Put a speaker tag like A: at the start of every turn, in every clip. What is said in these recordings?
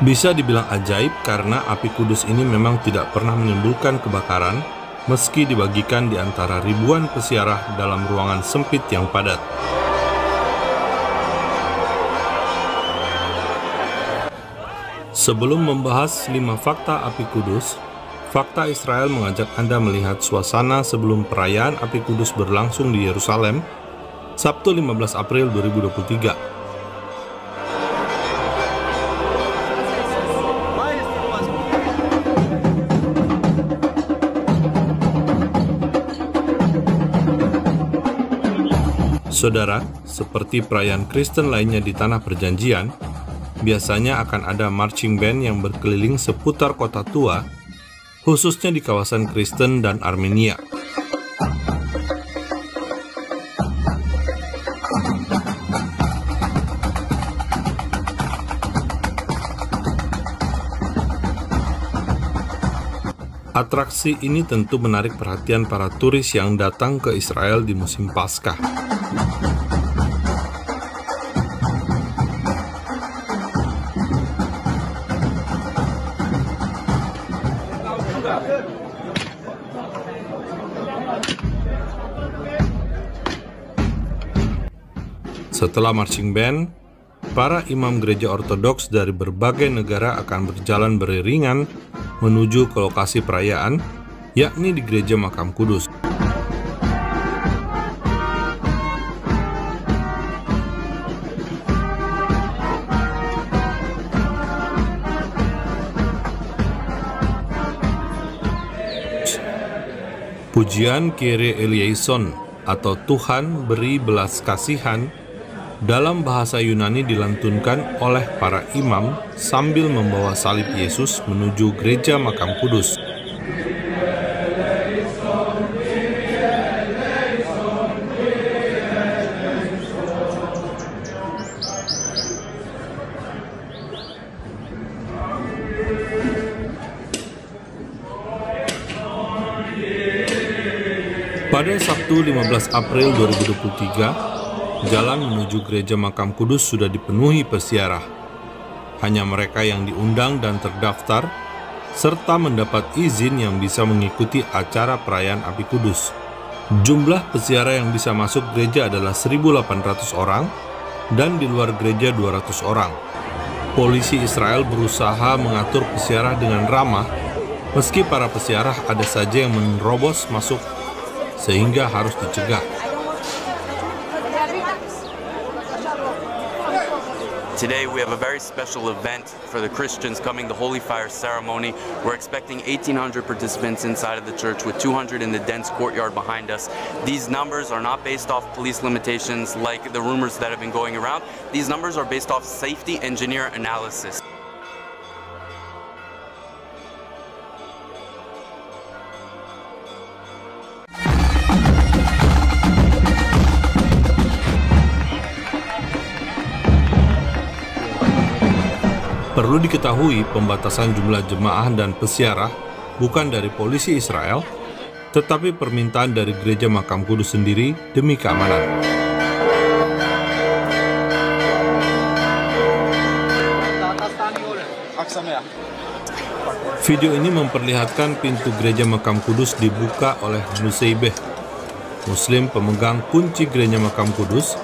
A: Bisa dibilang ajaib karena api kudus ini memang tidak pernah menimbulkan kebakaran meski dibagikan di antara ribuan pesiarah dalam ruangan sempit yang padat. Sebelum membahas 5 fakta api kudus, Fakta Israel mengajak Anda melihat suasana sebelum perayaan api kudus berlangsung di Yerusalem, Sabtu 15 April 2023. Saudara, seperti perayaan Kristen lainnya di Tanah Perjanjian, biasanya akan ada marching band yang berkeliling seputar kota tua, khususnya di kawasan Kristen dan Armenia. Atraksi ini tentu menarik perhatian para turis yang datang ke Israel di musim Paskah. Setelah marching band, para imam gereja ortodoks dari berbagai negara akan berjalan beriringan menuju ke lokasi perayaan, yakni di Gereja Makam Kudus. Pujian Kyrie Eleison atau Tuhan beri belas kasihan dalam bahasa Yunani dilantunkan oleh para imam sambil membawa salib Yesus menuju Gereja Makam Kudus. Pada Sabtu 15 April 2023, jalan menuju Gereja Makam Kudus sudah dipenuhi pesiarah. Hanya mereka yang diundang dan terdaftar, serta mendapat izin yang bisa mengikuti acara perayaan Api Kudus. Jumlah pesiarah yang bisa masuk gereja adalah 1.800 orang, dan di luar gereja 200 orang. Polisi Israel berusaha mengatur pesiarah dengan ramah, meski para pesiarah ada saja yang menerobos masuk sehingga harus dicegah.
B: Today we have a very special event for the Christians coming, the Holy Fire ceremony. We're expecting 1,800 participants inside of the church with 200 in the dense courtyard behind us. These numbers are not based off police limitations like the rumors that have been going around. These numbers are based off safety engineer analysis.
A: Perlu diketahui, pembatasan jumlah jemaah dan pesiarah bukan dari polisi Israel, tetapi permintaan dari Gereja Makam Kudus sendiri demi keamanan. Video ini memperlihatkan pintu Gereja Makam Kudus dibuka oleh Nuseibeh, Muslim pemegang kunci Gereja Makam Kudus,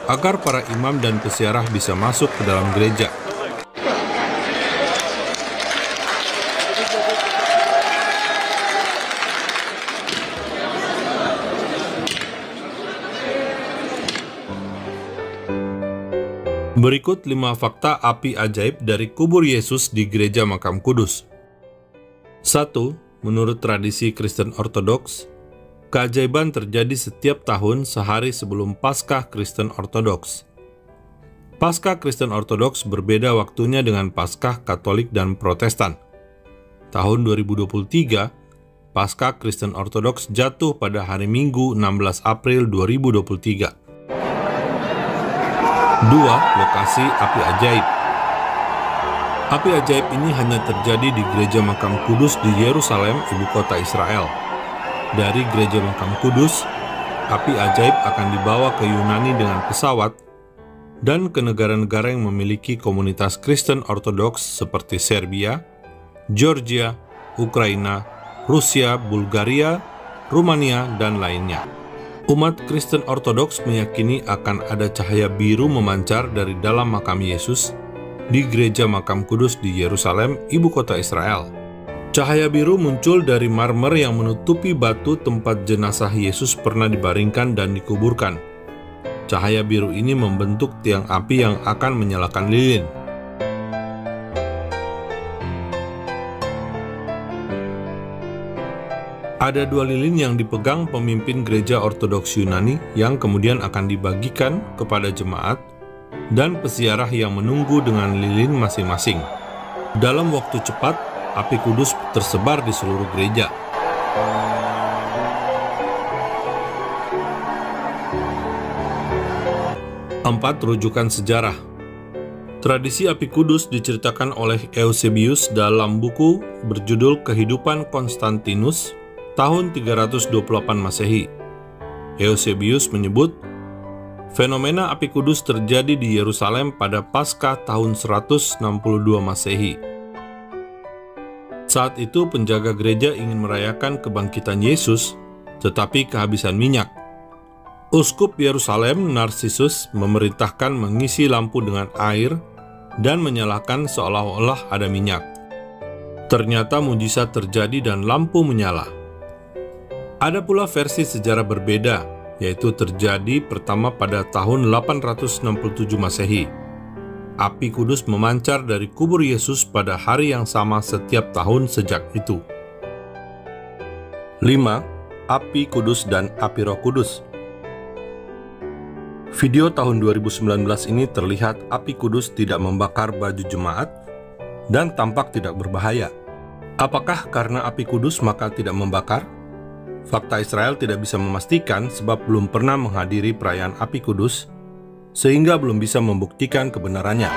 A: agar para imam dan pesiarah bisa masuk ke dalam gereja. Berikut 5 fakta api ajaib dari kubur Yesus di Gereja Makam Kudus. 1. Menurut tradisi Kristen Ortodoks, keajaiban terjadi setiap tahun sehari sebelum Paskah Kristen Ortodoks. Paskah Kristen Ortodoks berbeda waktunya dengan Paskah Katolik dan Protestan. Tahun 2023, Paskah Kristen Ortodoks jatuh pada hari Minggu 16 April 2023. 2. Lokasi api ajaib. Api ajaib ini hanya terjadi di Gereja Makam Kudus di Yerusalem, ibu kota Israel. Dari Gereja Makam Kudus, api ajaib akan dibawa ke Yunani dengan pesawat, dan ke negara-negara yang memiliki komunitas Kristen Ortodoks seperti Serbia, Georgia, Ukraina, Rusia, Bulgaria, Rumania, dan lainnya. Umat Kristen Ortodoks meyakini akan ada cahaya biru memancar dari dalam makam Yesus di Gereja Makam Kudus di Yerusalem, ibu kota Israel. Cahaya biru muncul dari marmer yang menutupi batu tempat jenazah Yesus pernah dibaringkan dan dikuburkan. Cahaya biru ini membentuk tiang api yang akan menyalakan lilin. Ada 2 lilin yang dipegang pemimpin gereja Ortodoks Yunani yang kemudian akan dibagikan kepada jemaat dan peziarah yang menunggu dengan lilin masing-masing. Dalam waktu cepat, api kudus tersebar di seluruh gereja. Empat, rujukan sejarah. Tradisi api kudus diceritakan oleh Eusebius dalam buku berjudul Kehidupan Konstantinus tahun 328 Masehi. Eusebius menyebut, fenomena api kudus terjadi di Yerusalem pada Paskah tahun 162 Masehi. Saat itu penjaga gereja ingin merayakan kebangkitan Yesus, tetapi kehabisan minyak. Uskup Yerusalem Narsisus memerintahkan mengisi lampu dengan air dan menyalakan seolah-olah ada minyak. Ternyata mujizat terjadi dan lampu menyala. Ada pula versi sejarah berbeda, yaitu terjadi pertama pada tahun 867 Masehi. Api kudus memancar dari kubur Yesus pada hari yang sama setiap tahun sejak itu. 5. Api kudus dan api Roh Kudus. Video tahun 2019 ini terlihat api kudus tidak membakar baju jemaat dan tampak tidak berbahaya. Apakah karena api kudus maka tidak membakar? Fakta Israel tidak bisa memastikan sebab belum pernah menghadiri perayaan api kudus, sehingga belum bisa membuktikan kebenarannya.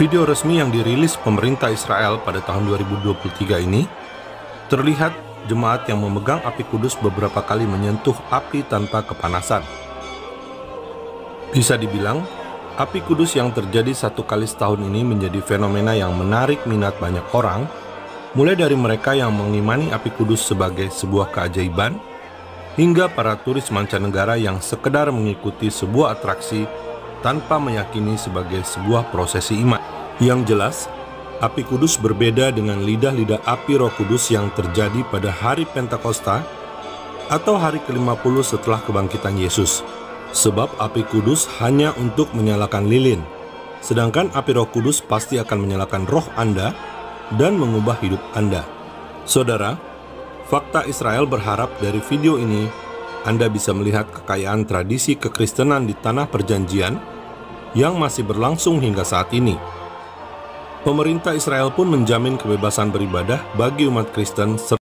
A: Video resmi yang dirilis pemerintah Israel pada tahun 2023 ini, terlihat jemaat yang memegang api kudus beberapa kali menyentuh api tanpa kepanasan. Bisa dibilang, api kudus yang terjadi 1 kali setahun ini menjadi fenomena yang menarik minat banyak orang, mulai dari mereka yang mengimani api kudus sebagai sebuah keajaiban, hingga para turis mancanegara yang sekedar mengikuti sebuah atraksi tanpa meyakini sebagai sebuah prosesi iman. Yang jelas, api kudus berbeda dengan lidah-lidah api Roh Kudus yang terjadi pada hari Pentakosta atau hari ke-50 setelah kebangkitan Yesus. Sebab api kudus hanya untuk menyalakan lilin, sedangkan api Roh Kudus pasti akan menyalakan roh Anda dan mengubah hidup Anda. Saudara, Fakta Israel berharap dari video ini Anda bisa melihat kekayaan tradisi kekristenan di tanah perjanjian yang masih berlangsung hingga saat ini. Pemerintah Israel pun menjamin kebebasan beribadah bagi umat Kristen